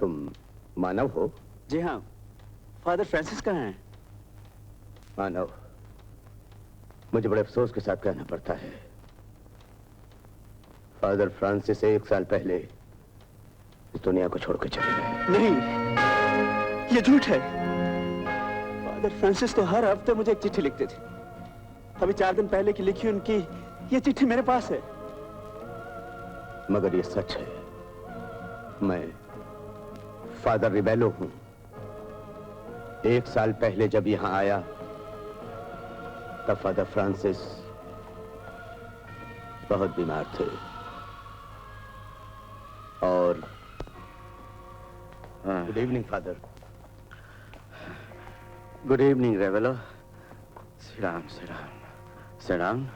तुम मानव हो? जी हाँ। फादर फ्रांसिस कहाँ हैं? मानव, मुझे बड़े अफसोस के साथ कहना पड़ता है, फादर फ्रांसिस 1 साल पहले इस दुनिया को छोड़कर चले गए। नहीं, ये झूठ है। फादर फ्रांसिस तो हर हफ्ते मुझे एक चिट्ठी लिखते थे। अभी 4 दिन पहले की लिखी उनकी ये चिट्ठी मेरे पास है। मगर ये सच है, मैं फादर रिबेलो हूं। 1 साल पहले जब यहां आया तब फादर फ्रांसिस बहुत बीमार थे और good evening father. Good evening Rebello. Serum serum serum.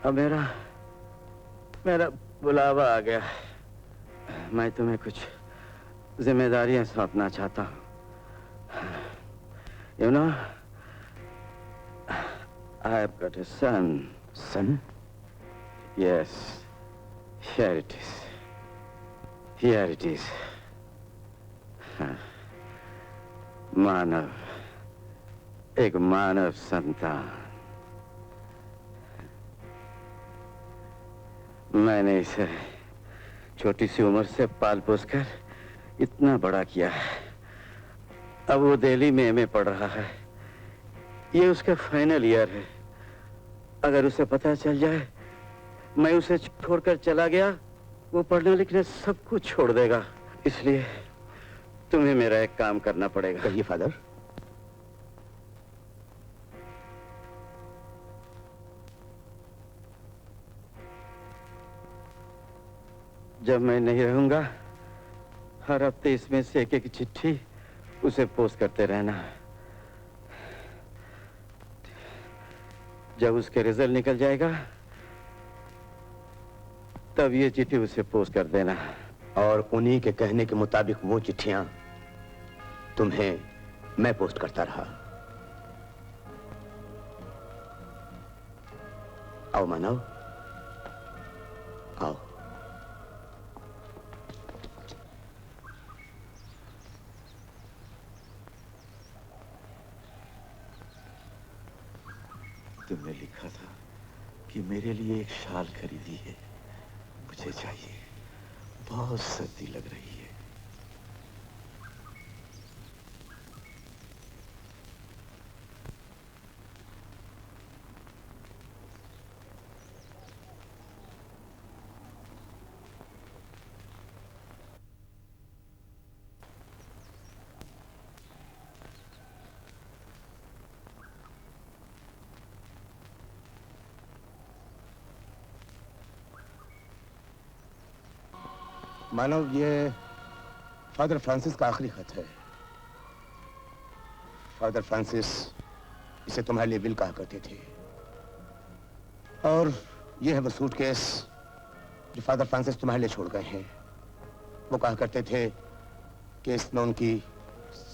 अब मेरा बुलावा आ गया। मैं तुम्हें कुछ जिम्मेदारियां सौंपना चाहता हूं। You know, I've got a son. Son? Yes. Here it is. Here it is. मानव, एक मानव संतान। मैंने इसे छोटी सी उम्र से पाल पोस कर इतना बड़ा किया है। अब वो दिल्ली में एमए पढ़ रहा है। ये उसका फाइनल ईयर है। अगर उसे पता चल जाए मैं उसे छोड़कर चला गया, वो पढ़ने लिखने सब कुछ छोड़ देगा। इसलिए तुम्हें मेरा एक काम करना पड़ेगा। कहिए फादर। जब मैं नहीं रहूंगा, हर हफ्ते इसमें से एक चिट्ठी उसे पोस्ट करते रहना। जब उसके रिजल्ट निकल जाएगा तब ये चिट्ठी उसे पोस्ट कर देना। और उन्हीं के कहने के मुताबिक वो चिट्ठियां तुम्हें मैं पोस्ट करता रहा। आओ मानव, आओ। तुमने लिखा था कि मेरे लिए एक शाल खरीदी है। मुझे चाहिए, बहुत सर्दी लग रही है। मानव, ये फादर फ्रांसिस का आखिरी खत है। फादर फ्रांसिस इसे तुम्हारे लिए विल कहा करते थे। और ये है वो सूटकेस जो फादर फ्रांसिस तुम्हारे लिए छोड़ गए हैं। वो कहा करते थे कि इसमें उनकी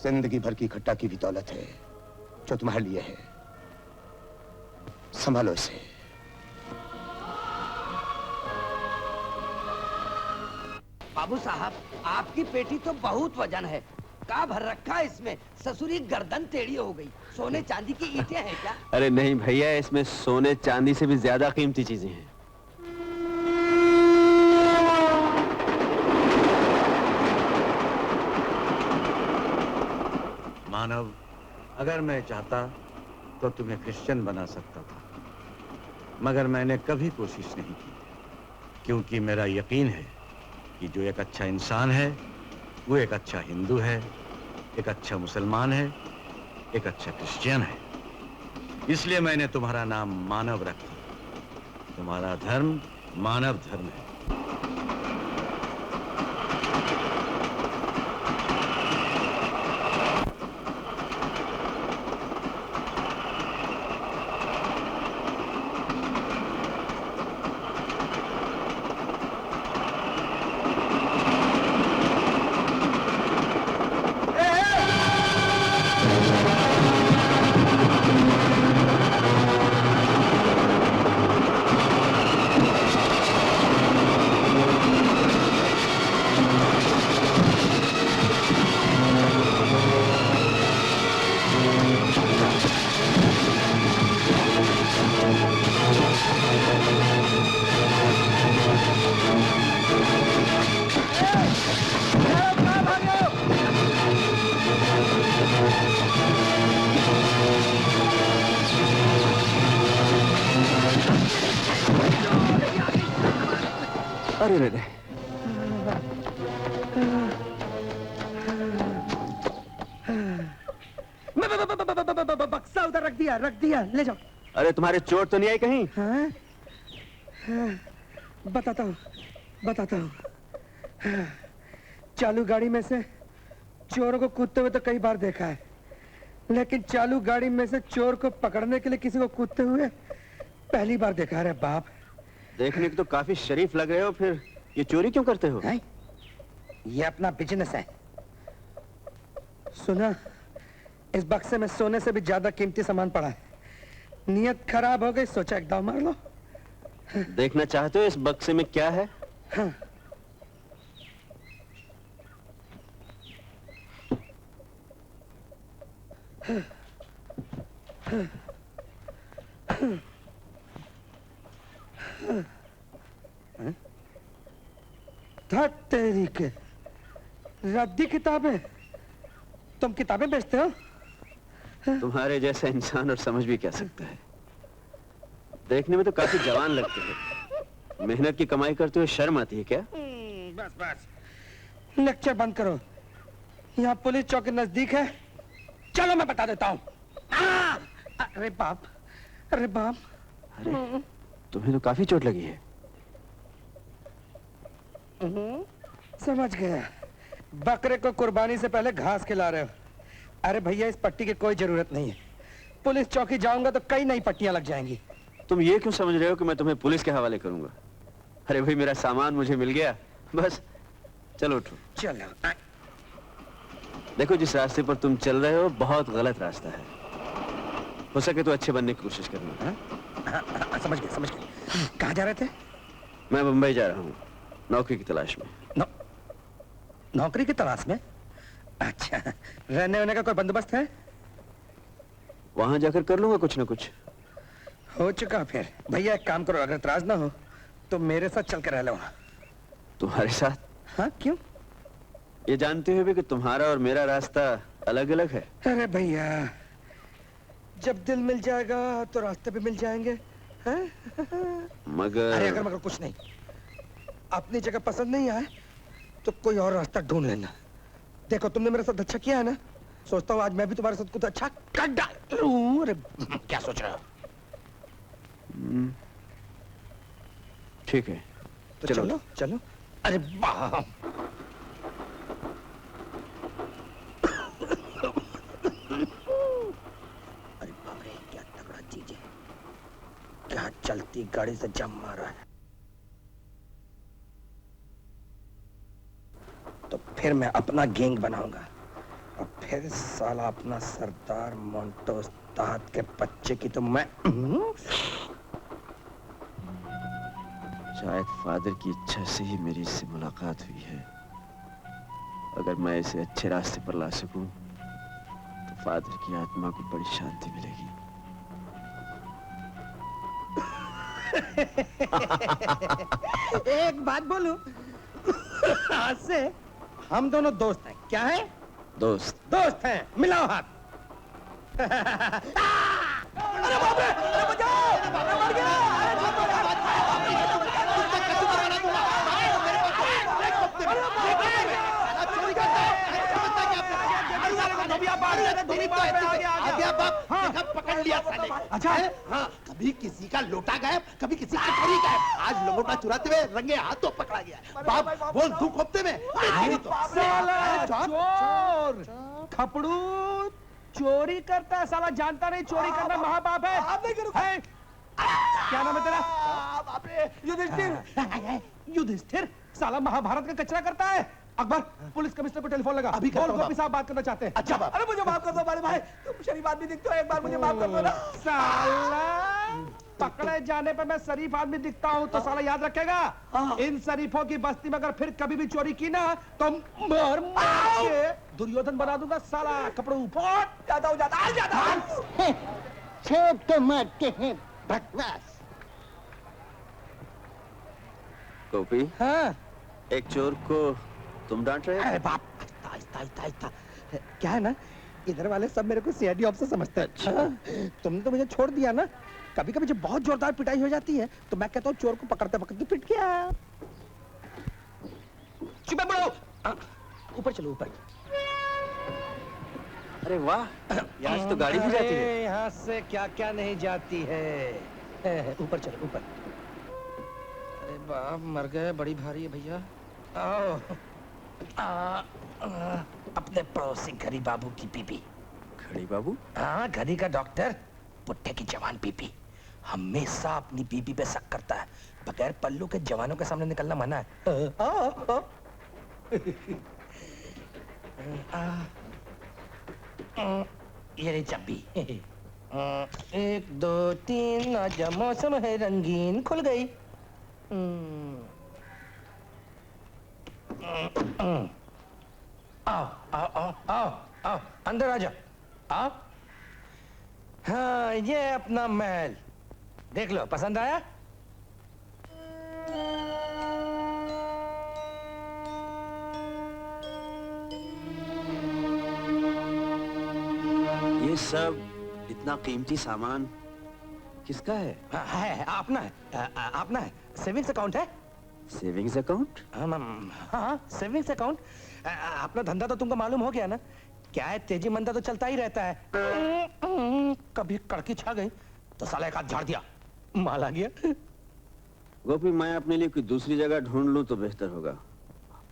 जिंदगी भर की इकट्ठा की भी दौलत है जो तुम्हारे लिए है। संभालो इसे। बाबू साहब, आपकी पेटी तो बहुत वजन है। का भर रखा है इसमें? ससुरी गर्दन टेढ़ी हो गई। सोने चांदी की ईंटें हैं क्या? अरे नहीं भैया, इसमें सोने चांदी से भी ज्यादा कीमती चीजें हैं। मानव, अगर मैं चाहता तो तुम्हें क्रिश्चियन बना सकता था, मगर मैंने कभी कोशिश नहीं की, क्योंकि मेरा यकीन है कि जो एक अच्छा इंसान है वो एक अच्छा हिंदू है, एक अच्छा मुसलमान है, एक अच्छा क्रिश्चियन है। इसलिए मैंने तुम्हारा नाम मानव रखा। तुम्हारा धर्म मानव धर्म है। अरे रे रे। बक्सा उधर रख दिया, ले जाओ। अरे तुम्हारे चोट तो नहीं आई कहीं? हाँ? बताता हूँ। चालू गाड़ी में से चोरों को कूदते हुए तो कई बार देखा है, लेकिन चालू गाड़ी में से चोर को पकड़ने के लिए किसी को कूदते हुए पहली बार देखा है। रे बाप, देखने को तो काफी शरीफ लग रहे हो, फिर ये चोरी क्यों करते हो? है? ये अपना बिजनेस है। सुना, इस बक्से में सोने से भी ज्यादा कीमती सामान पड़ा है। नियत खराब हो गई, सोचा एक दाव मार लो। देखना चाहते हो इस बक्से में क्या है? हाँ। तेरी के रद्दी किताबें। तुम किताबें बेचते हो? तुम्हारे जैसा इंसान और समझ भी क्या सकता है। देखने में तो काफी जवान लगते हो। मेहनत की कमाई करते हुए शर्म आती है क्या? बस लेक्चर बंद करो। यहाँ पुलिस चौकी नजदीक है, चलो मैं बता देता हूँ। अरे बाप। अरे तुम्हें तो काफी चोट लगी है। समझ गया, बकरे को कुर्बानी से पहले घास खिला रहे हो। अरे भैया, इस पट्टी की कोई जरूरत नहीं है। पुलिस चौकी जाऊंगा तो कई नई पट्टियां लग जाएंगी। तुम ये क्यों समझ रहे हो कि मैं तुम्हें पुलिस के हवाले करूंगा? अरे भाई, मेरा सामान मुझे मिल गया, बस। चलो उठो। चलो। देखो, जिस रास्ते पर तुम चल रहे हो बहुत गलत रास्ता है। हो सके तो अच्छे बनने की कोशिश करना। समझ गए। कहाँ जा रहे थे? मैं मुंबई जा रहा हूँ, नौकरी की तलाश में। नौकरी की तलाश में? अच्छा, रहने होने का कोई बंदोबस्त है? वहां जाकर कर लूंगा कुछ ना कुछ। हो चुका। फिर भैया एक काम करो, अगर इतराज ना हो तो मेरे साथ चल कर रह लो। तुम्हारे साथ? हाँ, क्यों? ये जानते हुए भी कि तुम्हारा और मेरा रास्ता अलग अलग है। अरे भैया, जब दिल मिल जाएगा तो रास्ते भी मिल जाएंगे, हैं? मगर अगर कुछ नहीं, अपनी जगह पसंद नहीं आए तो कोई और रास्ता ढूंढ लेना। देखो, तुमने मेरे साथ अच्छा किया है ना, सोचता हूँ आज मैं भी तुम्हारे साथ कुछ अच्छा कर डालूं। अरे क्या सोच रहे हो? ठीक है, तो चलो। अरे वाह, अरे बाप रे, क्या तगड़ा चीज है। क्या चलती गाड़ी से जम मारा है। तो फिर मैं अपना गैंग बनाऊंगा और फिर साला अपना सरदार मोंटो उस्ताद के बच्चे की तो मैं शायद फादर की इच्छा से ही मेरी इससे मुलाकात हुई है। अगर मैं इसे अच्छे रास्ते पर ला सकूं तो फादर की आत्मा को बड़ी शांति मिलेगी। एक बात बोलूं, आज से हम दोनों दोस्त हैं। क्या है? दोस्त हैं। मिलाओ हाथ। अरे बाप रे, अरे बचाओ, अरे मर गया। पकड़ लिया साले। अच्छा है? हाँ, कभी किसी का लोटा गायब, कभी किसी का कटोरी गायब। आज लंगोटा चुराते हुए रंगे हाथों पकड़ा गया। बाप बोल तू खोपते में। चोर खपड़ू चोरी करता है, साला जानता नहीं चोरी करना महापाप है। आप नहीं करो। क्या नाम है तेरा? बाप रे, युधिष्ठिर साला महाभारत का कचरा करता है। अकबर, पुलिस कमिश्नर को टेलीफोन लगा। अभी गोपी साहब बात करना चाहते हैं। अच्छा बाप। अरे मुझे माफ कर दो बड़े भाई, तुम शरीफ आदमी दिखते हो, एक बार मुझे माफ कर दो ना। साला पकड़े जाने पे मैं शरीफ आदमी दिखता हूँ तो साला याद रखेगा। इन शरीफों की बस्ती में अगर फिर कभी भी चोरी की ना तो मार के दुर्योधन बना दूंगा। साला कपड़ों फट जाता हूँ, जाता छोटे मारते हैं बकवास। गोपी, हाँ, एक चोर को तुम डांट रहे हो? अरे बाप, आहिस्ता। क्या है ना, इधर वाले सब मेरे को सीआईडी ऑफिसर समझते हैं। अच्छा। तुमने तो मुझे छोड़ दिया ना। कभी कभी जब बहुत जोरदार पिटाई हो जाती है तो मैं कहता हूँ चोर को पकड़ते पकड़ते पिट गया। चुप बड़ो। ऊपर चलो ऊपर। अरे वाह, यहाँ से तो गाड़ी भी जाती है। यहाँ से क्या क्या नहीं जाती है। ऊपर चलो ऊपर। अरे बाप, मर गए, बड़ी भारी है भैया। आओ। अपने पड़ोसी घड़ी बाबू की बीबी। घड़ी बाबू? हाँ, घड़ी का डॉक्टर, पुट्ठे की जवान बीबी हमेशा अपनी बीबी पे शक करता है। बगैर पल्लू के जवानों के सामने निकलना मना है। ये रही चाबी। 1 2 3, आज मौसम है रंगीन, खुल गई। आओ आओ आओ आओ आओ, अंदर आ जाओ। आओ। हाँ, ये अपना महल देख लो, पसंद आया? ये सब इतना कीमती सामान किसका है? है, अपना है। अपना है। सेविंग्स अकाउंट है। Savings account? हाँ, सेविंग्स अकाउंट। अपना धंधा तो तुमको मालूम हो गया ना। क्या है, तेजी मंदा तो चलता ही रहता है। कभी कड़की छा गई तो साला एक हाथ झाड़ दिया, माल आ गया। गोपी, मैं अपने लिए कोई दूसरी जगह ढूंढ लूं तो बेहतर होगा,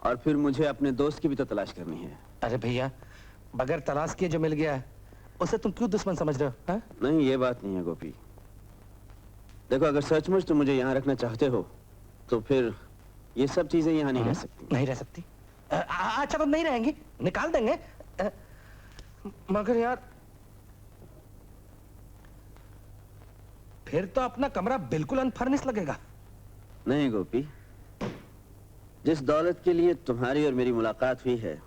और फिर मुझे अपने दोस्त की भी तो तलाश करनी है। अरे भैया, बगैर तलाश किए जो मिल गया है उसे तुम क्यों दुश्मन समझ रहे हो? हा? नहीं, ये बात नहीं है गोपी। देखो, अगर सचमुच तुम मुझे यहाँ रखना चाहते हो तो फिर ये सब चीजें यहाँ नहीं रह सकती। नहीं रह सकती? अच्छा, तो नहीं रहेंगी, निकाल देंगे। मगर यार, फिर तो अपना कमरा बिल्कुल अनफर्निश लगेगा। नहीं गोपी, जिस दौलत के लिए तुम्हारी और मेरी मुलाकात हुई है,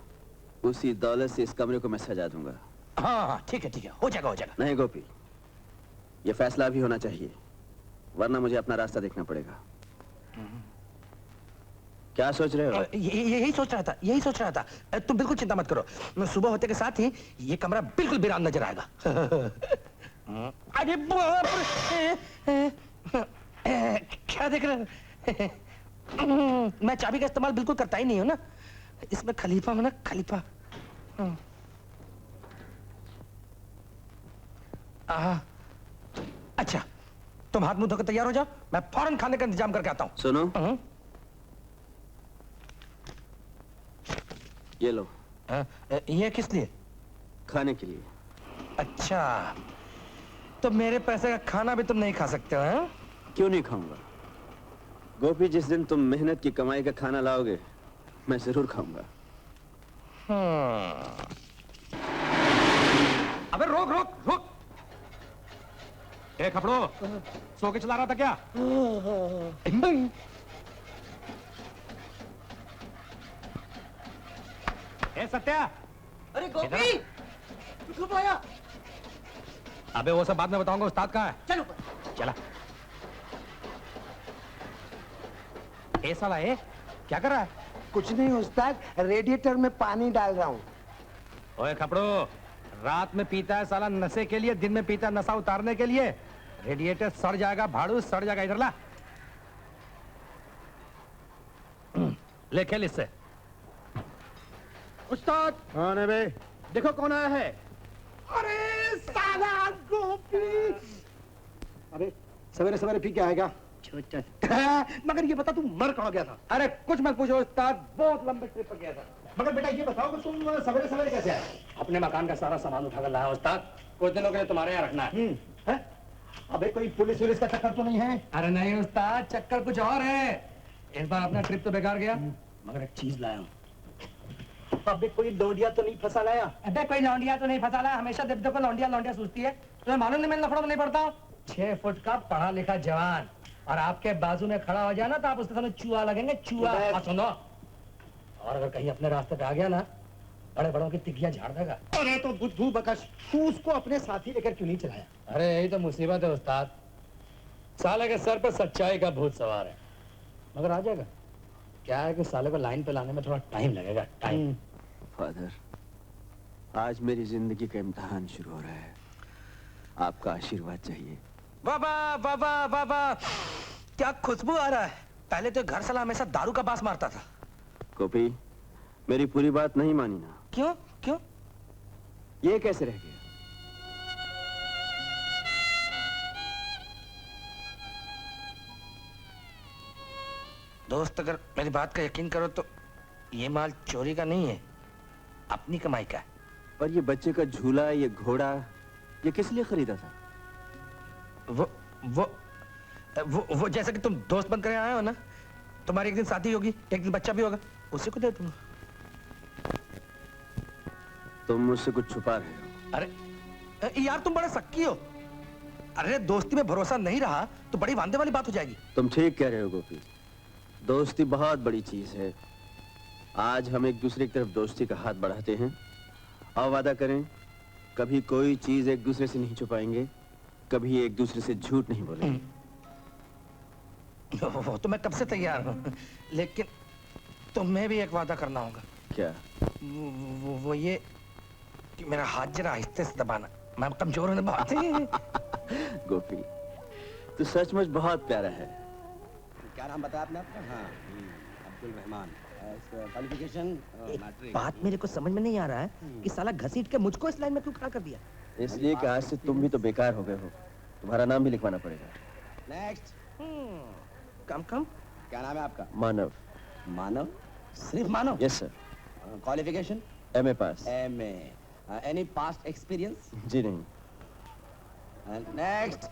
उसी दौलत से इस कमरे को मैं सजा दूंगा। हाँ, ठीक है, हो जाएगा, हो जाएगा। नहीं गोपी, ये फैसला भी होना चाहिए, वरना मुझे अपना रास्ता देखना पड़ेगा। क्या सोच रहे हो? यही सोच रहा था। तुम बिल्कुल चिंता मत करो, सुबह होते के साथ ही ये कमरा बिल्कुल वीरान नजर आएगा। अरे बाप रे! क्या देख रहे हो? मैं चाबी का इस्तेमाल बिल्कुल करता ही नहीं हूं ना। इसमें खलीफा हो ना, खलीफा। अच्छा, तुम हाथ मुंह धोकर तैयार हो जाओ, मैं फौरन खाने का इंतजाम करके आता हूं। सुनो, ये लो। ये किस लिए? खाने के लिए। अच्छा, तो मेरे पैसे का खाना भी तुम नहीं खा सकते हो? हैं? क्यों नहीं खाऊंगा गोपी, जिस दिन तुम मेहनत की कमाई का खाना लाओगे मैं जरूर खाऊंगा। अबे रोक। ए कपड़ो, सो के चला रहा था क्या? ए सत्या! अरे गोपी, तू कब आया? अबे वो सब बाद में बताऊंगा। उस्ताद कहाँ है? चलो। चला। ए साला, क्या कर रहा है? कुछ नहीं उस्ताद, रेडिएटर में पानी डाल रहा हूँ। ओए कपड़ो, रात में पीता है साला नशे के लिए, दिन में पीता है नशा उतारने के लिए। रेडिएटर सड़ जाएगा, भाड़ू सड़ जाएगा। इधर ला, ले खेल इससे। उस्ताद, कौन है बे? देखो कौन आया है। अरे साला गोपी! अबे सवेरे सवेरे पी के आएगा। मगर ये बता, तू मर कहाँ गया था? अरे कुछ मत पूछो उस्ताद, बहुत लंबे ट्रिप पर गया था। मगर बेटा ये बताओ कि तुम सवेरे सवेरे कैसे आए? अपने मकान का सारा सामान उठाकर लाया उस्ताद, कुछ दिनों के लिए तुम्हारे यहाँ रखना है। हैं? अबे कोई पुलिस वुलिस का चक्कर तो नहीं है? अरे नहीं उस्ताद, चक्कर कुछ और है। इस बार अपना ट्रिप तो बेकार गया, मगर एक चीज लाया हूँ। अबे कोई लौंडिया तो नहीं फंसा लाया? अबे कोई लौंडिया तो नहीं फंसा लाया। हमेशा जब देखो लौंडिया सूझती है। तुम्हें मालूम नहीं मैं लफड़ों में नहीं पड़ता हूँ। 6 फुट का पढ़ा लिखा जवान और आपके बाजू में खड़ा हो जाए ना तो आप उसके सामने चूहा लगेंगे, चूहा। और सुनो, और अगर कहीं अपने रास्ते पे आ गया ना, बड़े बड़ों की तिकिया झाड़ देगा। अरे तो बुद्धू बकश, तू उसको अपने साथी लेकर क्यों नहीं चलाया? अरे यही तो मुसीबत है उस्ताद, साले के सर पर सच्चाई का भूत सवार है। मगर आ जाएगा। क्या है कि साले को लाइन पे लाने में थोड़ा टाइम लगेगा, टाइम। फादर, आज मेरी जिंदगी का इम्तिहान शुरू हो रहा है, आपका आशीर्वाद चाहिए। बाबा बाबा बाबा, क्या खुशबू आ रहा है। पहले तो घर साला हमेशा दारू का बास मारता था। गोपी, मेरी पूरी बात नहीं मानी ना? क्यों क्यों? ये कैसे रह गया? दोस्त, अगर मेरी बात का यकीन करो तो ये माल चोरी का नहीं है, अपनी कमाई का है। पर ये बच्चे का झूला, ये घोड़ा, ये किस लिए खरीदा था? वो जैसे कि तुम दोस्त बनकर आए हो ना, तुम्हारी एक दिन शादी होगी, एक दिन बच्चा भी होगा, उसी को दे दूंगा। तुम मुझसे कुछ छुपा रहे हो। अरे यार, तुम बड़े सक्की हो। अरे दोस्ती में भरोसा नहीं रहा तो बड़ी वांदे वाली बात हो जाएगी। तुम ठीक कह रहे हो गोपी, दोस्ती बहुत बड़ी चीज है। आज हम एक दूसरे की तरफ दोस्ती का हाथ बढ़ाते हैं और वादा करें कभी कोई चीज एक दूसरे से नहीं छुपाएंगे, कभी एक दूसरे से झूठ नहीं बोलेंगे। वो तो मैं कब से तैयार हूँ, लेकिन तुम्हें भी एक वादा करना होगा। क्या? वो ये कि मेरा हाथ जरा आहिस्ते से दबाना, मैं कमजोर होने बहुत है। गोपी, तू सचमुच बहुत प्यारा है। क्या नाम बताया आपने अपना? हाँ, अब्दुल रहमान। Qualification matric. बात मेरे को समझ में नहीं आ रहा है कि साला घसीट के मुझको इस लाइन में क्यों खड़ा कर दिया। इसलिए कि आज से तुम भी तो बेकार हो गए हो, तुम्हारा नाम भी लिखवाना पड़ेगा। नेक्स्ट। Come come. क्या नाम है आपका? मानव। मानव? सिर्फ Manav? Yes sir. Qualification? MA pass. MA. Any past experience? जी नहीं। नेक्स्ट।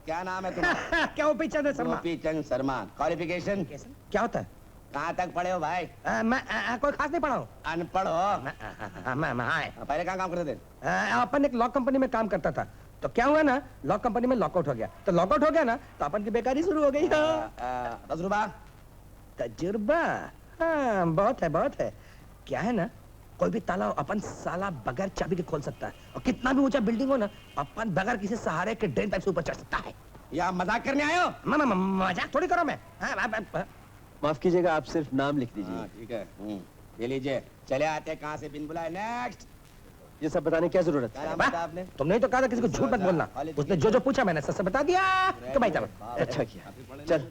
क्या नाम है तुम्हारा? क्या गोपी चंद शर्मा? गोपी चंद शर्मा। क्वालिफिकेशन? क्या होता है? कहाँ तक पढ़े हो भाई? मैं कोई खास नहीं पढ़ा हूँ। अनपढ़ हो? मैं पहले कहाँ काम करते थे? अपन एक लॉ कंपनी में काम करता था, तो क्या हुआ ना, लॉ कंपनी में लॉकआउट हो गया, तो लॉकआउट हो गया ना तो अपन की बेकारी शुरू हो गई। तजुर्बा? तजुर्बा? हाँ, बहुत है। क्या है ना, कोई भी ताला अपन साला बगैर चाबी के खोल सकता है, और कितना भी ऊंचा बिल्डिंग हो ना, अपन बगैर किसी सहारे के ड्रेन पाइप से ऊपर चढ़ सकता है। या मजाक करने आए हो? मजाक थोड़ी करो मैं। माफ कीजिएगा, आप सिर्फ नाम लिख दीजिए। ठीक है, ये लीजिए। चले आते हैं कहाँ से बिन बुलाए। नेक्स्ट। ये सब बताने की क्या जरूरत क्या है? नाम बताया आपने? तुमने तो कहा था किसी को झूठ मत बोलना, उसने जो जो पूछा मैंने सच सच बता दिया। तो भाई साहब, अच्छा किया। चल